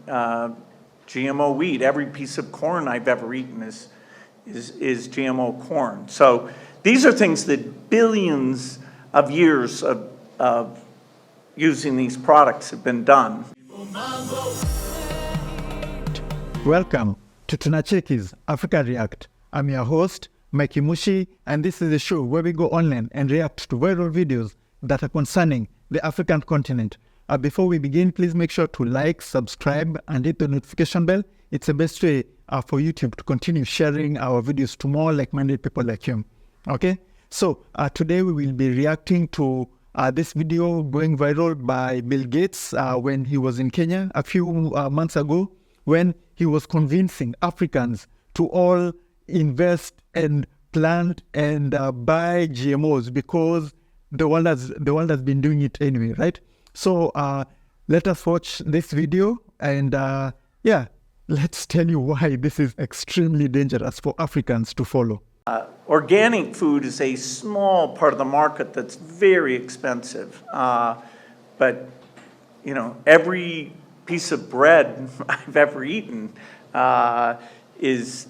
GMO wheat. Every piece of corn I've ever eaten is GMO corn. So these are things that billions of years of using these products have been done. Welcome to Tunacheki's Africa React. I'm your host, Mikey Mushi, and this is a show where we go online and react to viral videos that are concerning the African continent. Before we begin, please make sure to like, subscribe, and hit the notification bell. It's the best way for YouTube to continue sharing our videos to more like-minded people like you. Okay? So today we will be reacting to this video going viral by Bill Gates when he was in Kenya a few months ago, when he was convincing Africans to all invest and plant and buy GMOs because the world has been doing it anyway, right? So let us watch this video and let's tell you why this is extremely dangerous for Africans to follow. Organic food is a small part of the market that's very expensive. But, you know, every piece of bread I've ever eaten is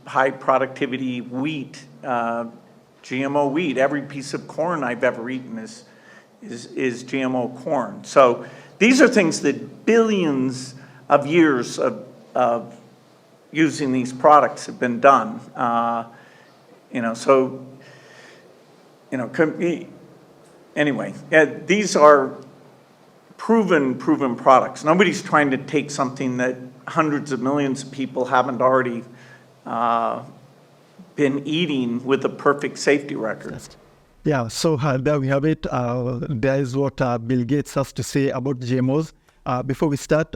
high productivity wheat, GMO wheat. Every piece of corn I've ever eaten is GMO corn. So these are things that billions of years of using these products have been done. Anyway, these are proven products. Nobody's trying to take something that hundreds of millions of people haven't already been eating with a perfect safety record. Yeah, so there we have it. There is what Bill Gates has to say about GMOs. Before we start,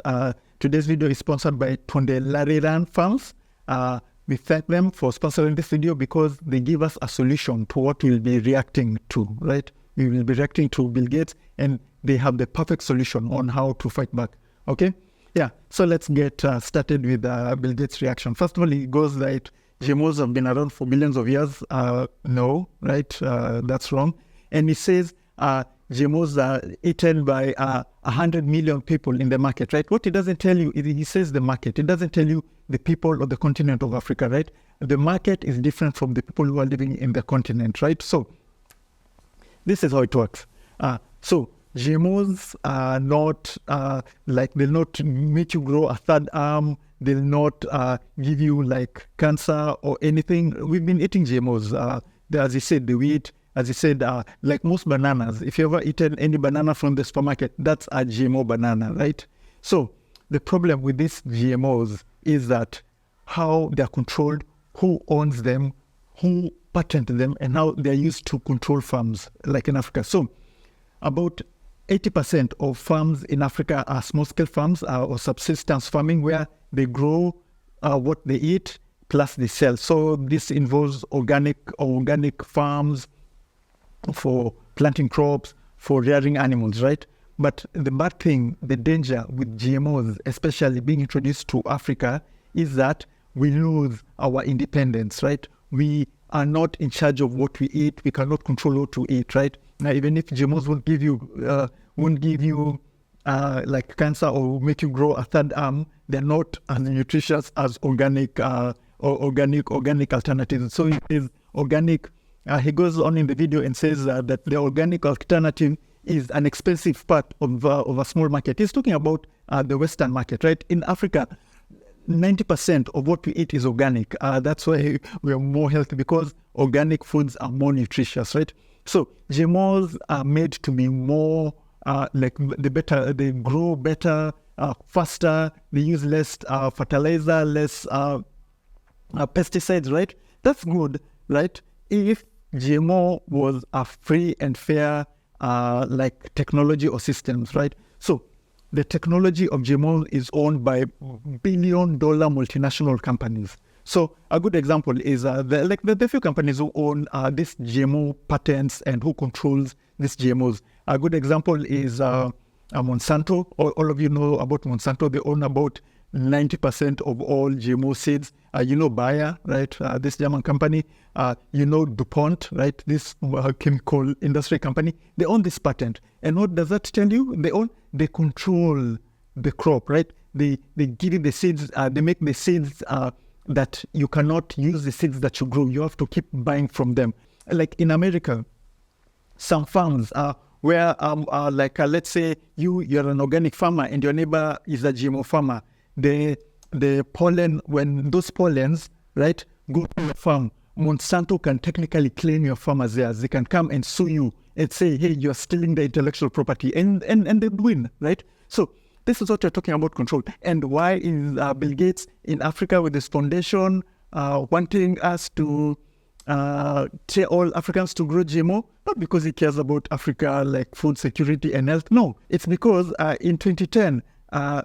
today's video is sponsored by TundeLaniran Farms. We thank them for sponsoring this video because they give us a solution to what we'll be reacting to, right? We will be reacting to Bill Gates and they have the perfect solution on how to fight back, okay? Yeah, so let's get started with Bill Gates' reaction. First of all, he goes that GMOs have been around for millions of years. No, right? That's wrong. And he says GMOs are eaten by 100 million people in the market, right? What he doesn't tell you is he says the market. It doesn't tell you the people of the continent of Africa, right? The market is different from the people who are living in the continent, right? So this is how it works. So GMOs are not they'll not make you grow a third arm. They'll not give you like cancer or anything. We've been eating GMOs. As you said, the wheat, as you said, like most bananas. If you ever eaten any banana from the supermarket, that's a GMO banana, right? So the problem with these GMOs is that how they're controlled, who owns them, who patented them, and how they're used to control farms like in Africa. So about 80% of farms in Africa are small-scale farms or subsistence farming where they grow what they eat plus they sell. So this involves organic farms for planting crops, for rearing animals, right? But the bad thing, the danger with GMOs, especially being introduced to Africa, is that we lose our independence, right? We are not in charge of what we eat. We cannot control what to eat, right? Now, even if GMOs won't give you like cancer or make you grow a third arm, they're not as nutritious as organic alternatives. So it is organic. He goes on in the video and says that the organic alternative is an expensive part of a small market. He's talking about the Western market, right? In Africa, 90% of what we eat is organic. That's why we are more healthy, because organic foods are more nutritious, right? So GMOs are made to be more they grow better, faster. They use less fertilizer, less pesticides, right? That's good, right? If GMO was a free and fair technology or systems, right? So the technology of GMO is owned by billion-dollar multinational companies. So a good example is the few companies who own these GMO patents and who controls these GMOs. A good example is Monsanto. All of you know about Monsanto. They own about 90% of all GMO seeds. Bayer, right? This German company. DuPont, right? This chemical industry company. They own this patent. And what does that tell you? They control the crop, right? they give you the seeds, they make the seeds that you cannot use the seeds that you grow. You have to keep buying from them. Like in America, some farms where let's say you're an organic farmer and your neighbor is a GMO farmer. The pollen, when those pollens, right, go to your farm, Monsanto can technically claim your farm as theirs. They can come and sue you and say, hey, you're stealing the intellectual property, and they win, right? So this is what you're talking about control. And why is Bill Gates in Africa with this foundation wanting us to tell all Africans to grow GMO? Not because he cares about Africa, like food security and health. No, it's because in 2010,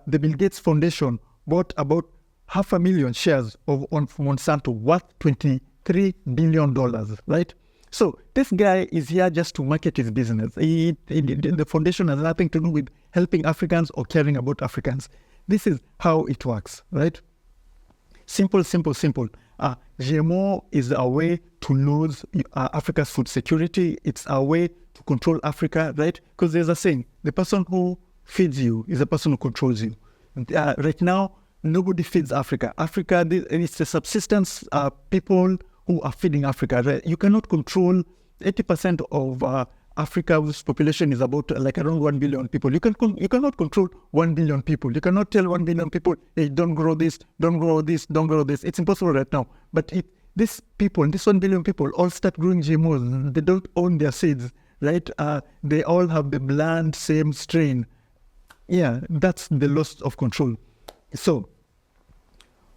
the Bill Gates Foundation bought about 500,000 shares of Monsanto worth $23 billion, right? So this guy is here just to market his business. The foundation has nothing to do with helping Africans or caring about Africans. This is how it works, right? Simple. GMO is a way to lose Africa's food security. It's a way to control Africa, right? Because there's a saying, the person who feeds you is the person who controls you. Right now, nobody feeds Africa. Africa, it's the subsistence people who are feeding Africa. Right? You cannot control 80% of Africa's population is about like around 1 billion people. You cannot control 1 billion people. You cannot tell 1 billion people, hey, don't grow this, don't grow this, don't grow this. It's impossible right now. But if these 1 billion people all start growing GMOs, they don't own their seeds, right? They all have the bland same strain. Yeah, that's the loss of control. So,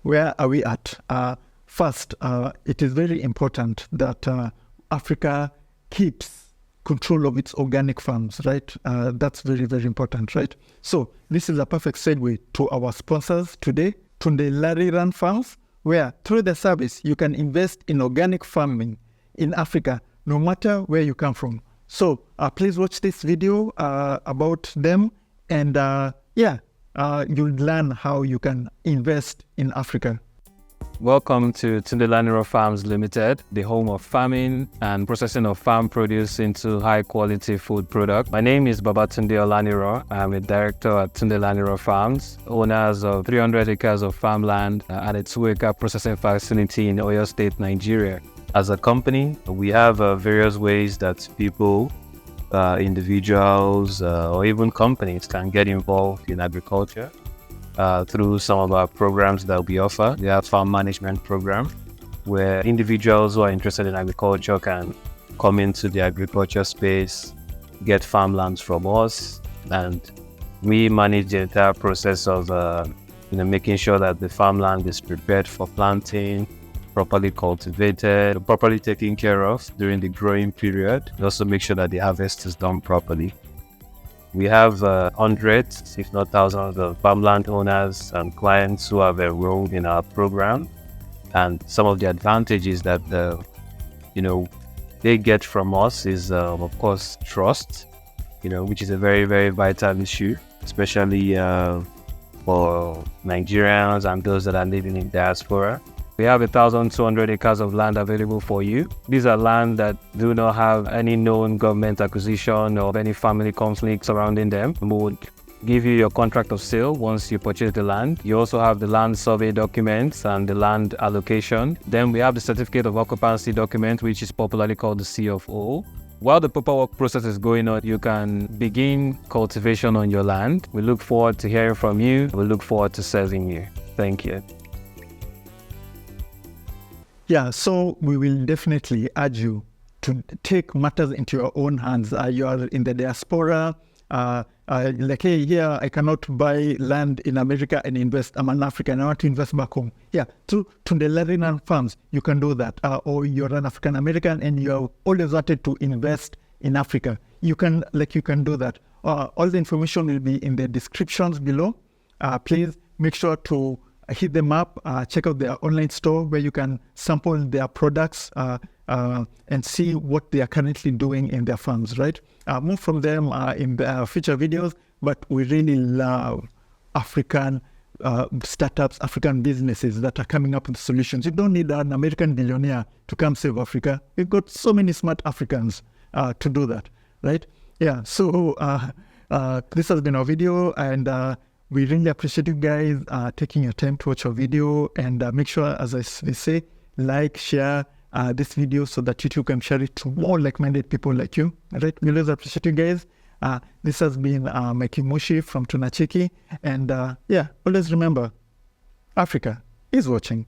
where are we at? First, it is very important that Africa keeps control of its organic farms, right? That's very, very important, right? So this is a perfect segue to our sponsors today, TundeLaniran Farms, where through the service, you can invest in organic farming in Africa, no matter where you come from. So please watch this video about them, and you'll learn how you can invest in Africa. Welcome to TundeLaniran Farms Limited, the home of farming and processing of farm produce into high-quality food products. My name is TundeLaniran. I'm a director at TundeLaniran Farms, owners of 300 acres of farmland and a 2-acre processing facility in Oyo State, Nigeria. As a company, we have various ways that people, individuals, or even companies can get involved in agriculture. Through some of our programs that we offer. We have farm management program where individuals who are interested in agriculture can come into the agriculture space, get farmlands from us, and we manage the entire process of making sure that the farmland is prepared for planting, properly cultivated, properly taken care of during the growing period. We also make sure that the harvest is done properly. We have hundreds, if not thousands, of farmland owners and clients who have enrolled in our program. And some of the advantages that they get from us is, of course, trust, which is a very, very vital issue, especially for Nigerians and those that are living in diaspora. We have 1,200 acres of land available for you. These are land that do not have any known government acquisition or any family conflict surrounding them. We would give you your contract of sale once you purchase the land. You also have the land survey documents and the land allocation. Then we have the certificate of occupancy document, which is popularly called the CFO. While the paperwork process is going on, you can begin cultivation on your land. We look forward to hearing from you. We look forward to serving you. Thank you. Yeah, so we will definitely urge you to take matters into your own hands. You are in the diaspora, like, hey, here, I cannot buy land in America and invest. I'm an African, I want to invest back home. Yeah, through TundeLaniran Farms, you can do that. Or you're an African American and you have always wanted to invest in Africa. You can do that. All the information will be in the descriptions below. Please make sure to hit them up, check out their online store where you can sample their products and see what they are currently doing in their farms, right? More from them in the future videos, but we really love African startups, African businesses that are coming up with solutions. You don't need an American billionaire to come save Africa. We've got so many smart Africans to do that, right? Yeah, so this has been our video, and We really appreciate you guys taking your time to watch our video, and make sure, as we say, like, share this video so that YouTube can share it to more like-minded people like you. All right, we always appreciate you guys. This has been Mikey Mushi from Tunachiki, and yeah, always remember, Africa is watching.